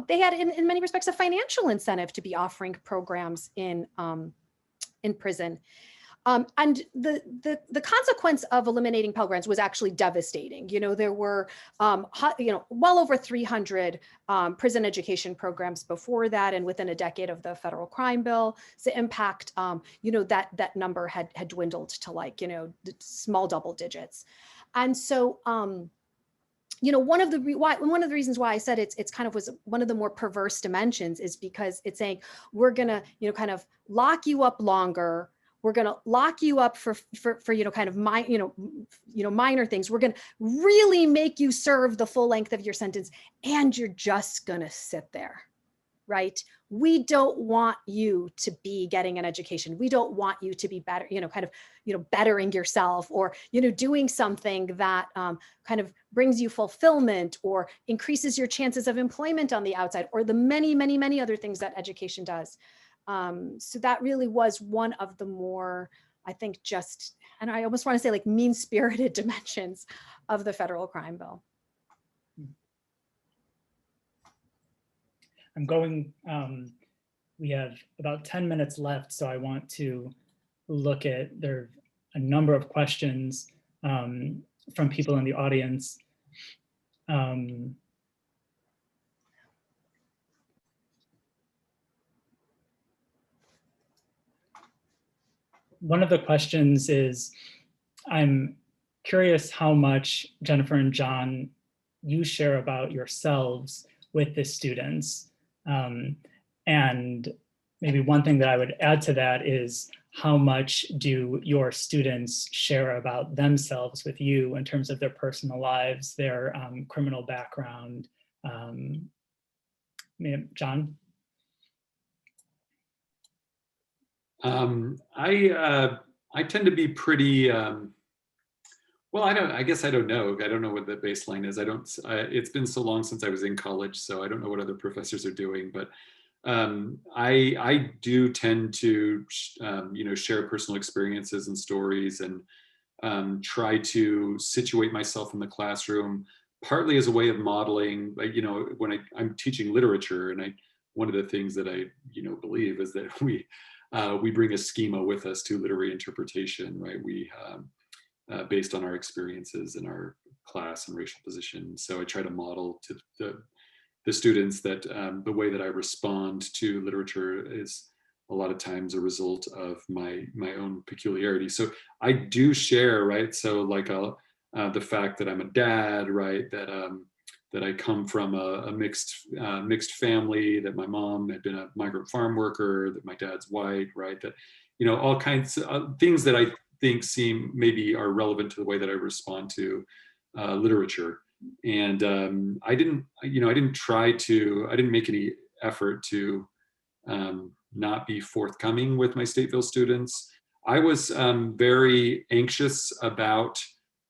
they had in many respects a financial incentive to be offering programs in prison. And the consequence of eliminating Pell Grants was actually devastating. There were, well over 300 prison education programs before that, and within a decade of the federal crime bill, the impact, that number had dwindled to like, small double digits. And so, one of the reasons why I said it's kind of was one of the more perverse dimensions is because it's saying we're gonna, kind of lock you up longer. We're going to lock you up for kind of minor things. We're going to really make you serve the full length of your sentence, and you're just going to sit there, right? We don't want you to be getting an education. We don't want you to be better, bettering yourself or, doing something that kind of brings you fulfillment or increases your chances of employment on the outside, or the many, many, many other things that education does. So that really was one of the more, I think, and I almost want to say like mean-spirited dimensions of the federal crime bill. We have about 10 minutes left, so I want to look at, there are a number of questions from people in the audience. One of the questions is, I'm curious how much, Jennifer and John, you share about yourselves with the students. And maybe one thing that I would add to that is, how much do your students share about themselves with you in terms of their personal lives, their criminal background? John? I tend to be pretty, well, I guess I don't know. I don't know what the baseline is. It's been so long since I was in college, so I don't know what other professors are doing, but I do tend to, share personal experiences and stories, and try to situate myself in the classroom, partly as a way of modeling. Like, when I'm teaching literature, and one of the things that I, believe is that we bring a schema with us to literary interpretation, right? We based on our experiences in our class and racial position. So I try to model to the students that the way that I respond to literature is a lot of times a result of my own peculiarity. So I do share, right? So like the fact that I'm a dad, right? That I come from a mixed family, that my mom had been a migrant farm worker, that my dad's white, right? That, all kinds of things that I think maybe are relevant to the way that I respond to literature. And I didn't make any effort to not be forthcoming with my Stateville students. I was very anxious about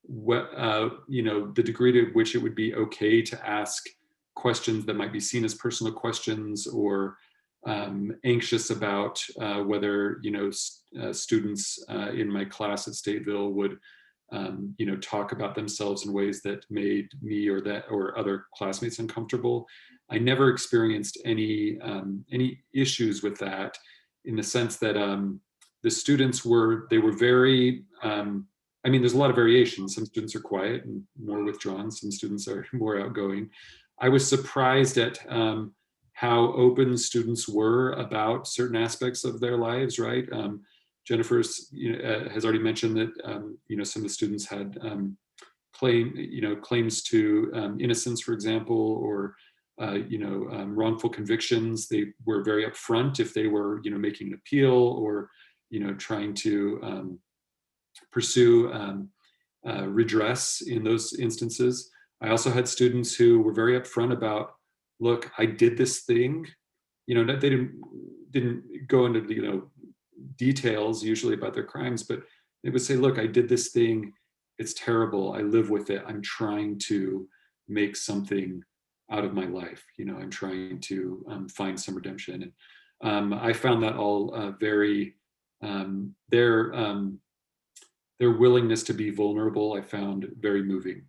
what, the degree to which it would be okay to ask questions that might be seen as personal questions, or anxious about whether, students in my class at Stateville would, talk about themselves in ways that made me or other classmates uncomfortable. I never experienced any issues with that, in the sense that the students were very, there's a lot of variation. Some students are quiet and more withdrawn. Some students are more outgoing. I was surprised at how open students were about certain aspects of their lives, right? Jennifer has already mentioned that, some of the students had claims to innocence, for example, or wrongful convictions. They were very upfront if they were, making an appeal, or, trying to pursue redress in those instances. I also had students who were very upfront about, look, I did this thing. They didn't go into details usually about their crimes, but they would say, look, I did this thing. It's terrible. I live with it. I'm trying to make something out of my life. I'm trying to find some redemption. And I found that all very, their willingness to be vulnerable, I found very moving.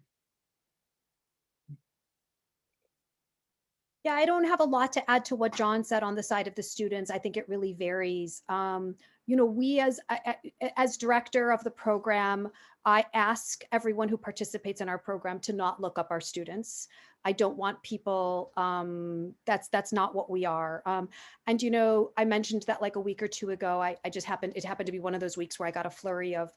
Yeah, I don't have a lot to add to what John said on the side of the students. I think it really varies. We as director of the program, I ask everyone who participates in our program to not look up our students. I don't want people, that's not what we are. And I mentioned that like a week or two ago, it happened to be one of those weeks where I got a flurry of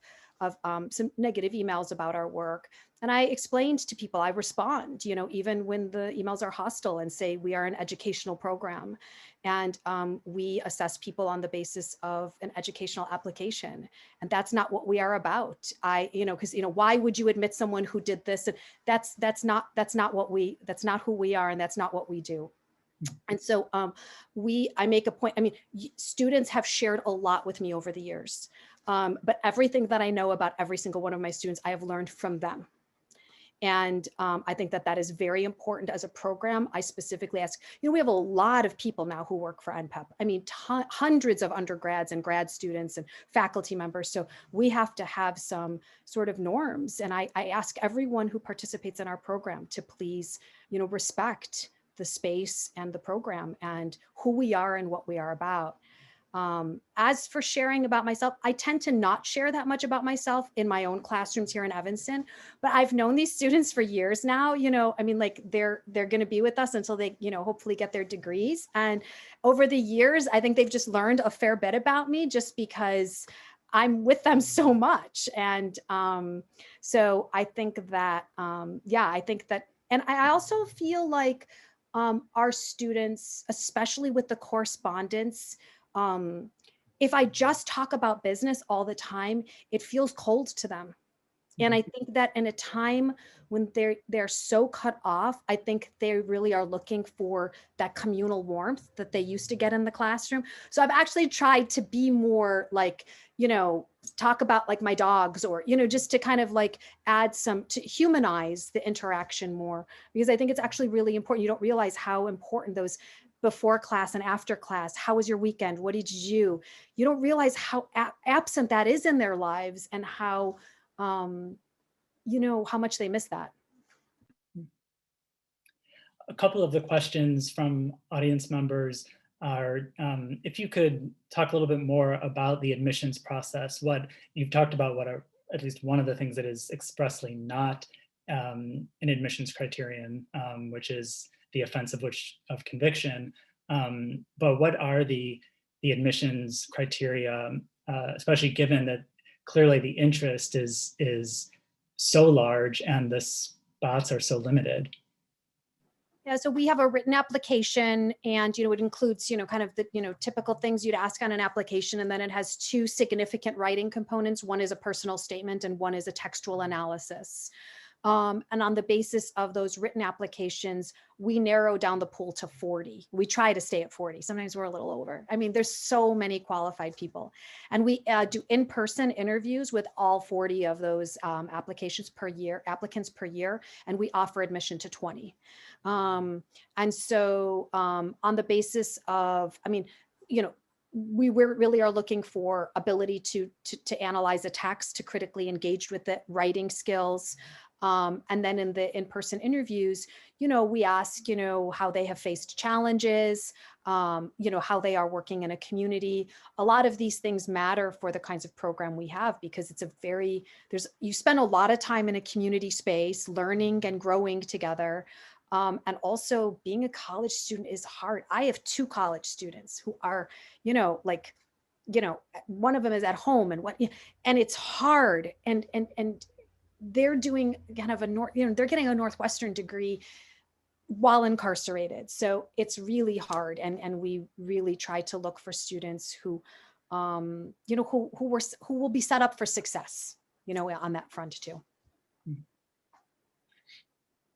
some negative emails about our work. And I explained to people, I respond, even when the emails are hostile, and say, we are an educational program, and we assess people on the basis of an educational application. And that's not what we are about. Because why would you admit someone who did this? And that's not who we are, and that's not what we do. And so I make a point. Students have shared a lot with me over the years, but everything that I know about every single one of my students, I have learned from them. And I think that is very important as a program. I specifically ask, we have a lot of people now who work for NPEP. Hundreds of undergrads and grad students and faculty members. So we have to have some sort of norms. And I ask everyone who participates in our program to please, respect the space and the program and who we are and what we are about. As for sharing about myself, I tend to not share that much about myself in my own classrooms here in Evanston, but I've known these students for years now. They're going to be with us until they, hopefully get their degrees. And over the years, I think they've just learned a fair bit about me just because I'm with them so much. And so I think that, and I also feel like our students, especially with the correspondence, if I just talk about business all the time, it feels cold to them. And I think that in a time when they're so cut off, I think they really are looking for that communal warmth that they used to get in the classroom. So I've actually tried to be more like, talk about like my dogs, or, just to kind of like add to humanize the interaction more, because I think it's actually really important. You don't realize how important those before class and after class, how was your weekend? What did you do? You don't realize how absent that is in their lives, and how, how much they miss that. A couple of the questions from audience members are, if you could talk a little bit more about the admissions process. What you've talked about, what are at least one of the things that is expressly not an admissions criterion, which is the offense of conviction. But what are the admissions criteria, especially given that clearly the interest is so large and the spots are so limited? Yeah, so we have a written application, and it includes kind of the typical things you'd ask on an application, and then it has two significant writing components. One is a personal statement, and one is a textual analysis. And on the basis of those written applications, we narrow down the pool to 40. We try to stay at 40. Sometimes we're a little over. I mean, there's so many qualified people. And we do in-person interviews with all 40 of those applicants per year, and we offer admission to 20. And so on the basis of, we really are looking for ability to analyze a text, to critically engage with it, writing skills. And then in the in-person interviews, we ask, how they have faced challenges, how they are working in a community. A lot of these things matter for the kinds of program we have, because it's you spend a lot of time in a community space, learning and growing together. And also being a college student is hard. I have 2 college students who are, one of them is at home, and it's hard. And they're doing kind of they're getting a Northwestern degree while incarcerated. So it's really hard. And we really try to look for students who, who will be set up for success, on that front too.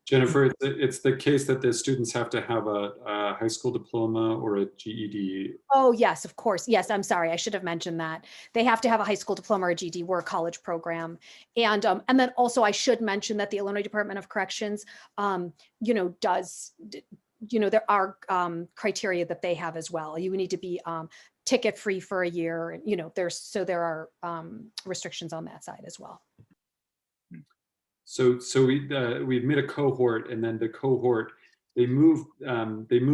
Jennifer, it's the case that the students have to have a high school diploma or a GED. Oh, yes, of course. Yes, I'm sorry. I should have mentioned that. They have to have a high school diploma or a GED. We're a college program. And then also I should mention that the Illinois Department of Corrections, there are criteria that they have as well. You need to be ticket free for a year. There are restrictions on that side as well. So we admit a cohort, and then the cohort, they move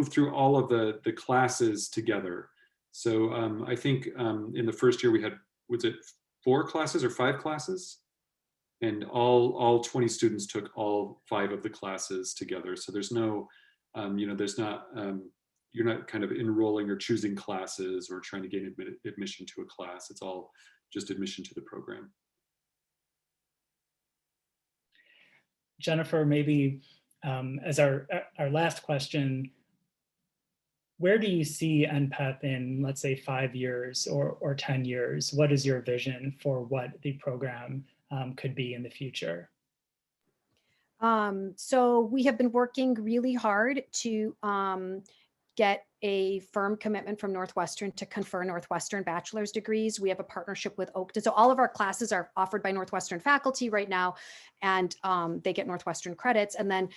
through all of the classes together. So I think in the first year we had, was it 4 classes or 5 classes? And all 20 students took all 5 of the classes together. So there's no, there's not, you're not kind of enrolling or choosing classes or trying to gain admission to a class. It's all just admission to the program. Jennifer, maybe as our last question, where do you see NPEP in, let's say, 5 years or 10 years? What is your vision for what the program could be in the future? So we have been working really hard to get a firm commitment from Northwestern to confer Northwestern bachelor's degrees. We have a partnership with Oakton. So all of our classes are offered by Northwestern faculty right now, and they get Northwestern credits. And then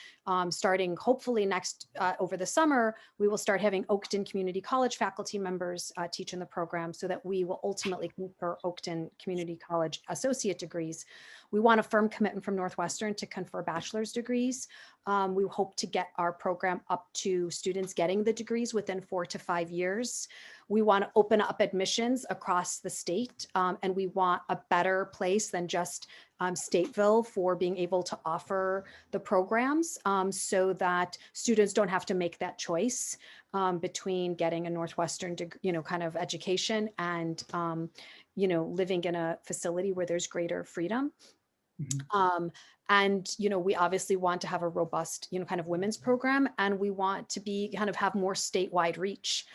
starting hopefully next over the summer, we will start having Oakton Community College faculty members teach in the program, so that we will ultimately confer Oakton Community College associate degrees. We want a firm commitment from Northwestern to confer bachelor's degrees. We hope to get our program up to students getting the degrees within 4 to 5 years. We want to open up admissions across the state, and we want a better place than just Stateville for being able to offer the programs, so that students don't have to make that choice between getting a Northwestern kind of education and living in a facility where there's greater freedom. Mm-hmm. And, we obviously want to have a robust, kind of women's program, and we want to have more statewide reach.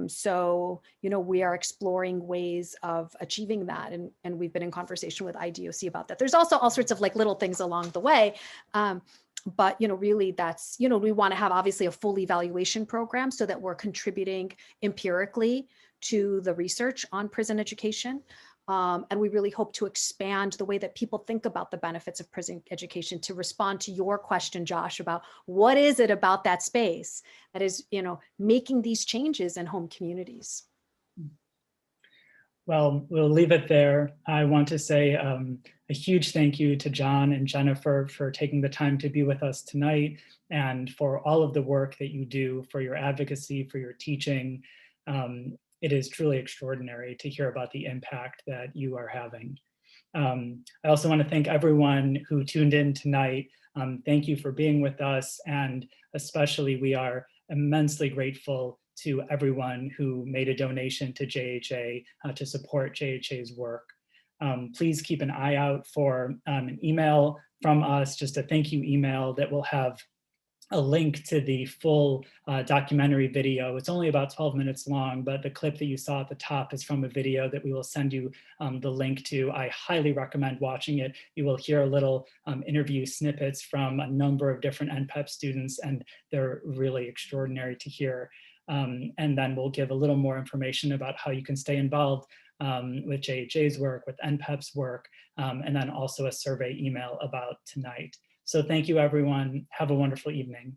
So, we are exploring ways of achieving that. And we've been in conversation with IDOC about that. There's also all sorts of like little things along the way. But, really that's, we want to have obviously a full evaluation program so that we're contributing empirically to the research on prison education. And we really hope to expand the way that people think about the benefits of prison education to respond to your question, Josh, about what is it about that space that is, making these changes in home communities. Well, we'll leave it there. I want to say a huge thank you to John and Jennifer for taking the time to be with us tonight and for all of the work that you do, for your advocacy, for your teaching. It is truly extraordinary to hear about the impact that you are having. I also want to thank everyone who tuned in tonight. Thank you for being with us, and especially we are immensely grateful to everyone who made a donation to JHA to support JHA's work. Please keep an eye out for an email from us, just a thank you email that will have a link to the full documentary video. It's only about 12 minutes long, but the clip that you saw at the top is from a video that we will send you the link to. I highly recommend watching it. You will hear a little interview snippets from a number of different NPEP students, and they're really extraordinary to hear. And then we'll give a little more information about how you can stay involved with JHA's work, with NPEP's work, and then also a survey email about tonight. So thank you, everyone. Have a wonderful evening.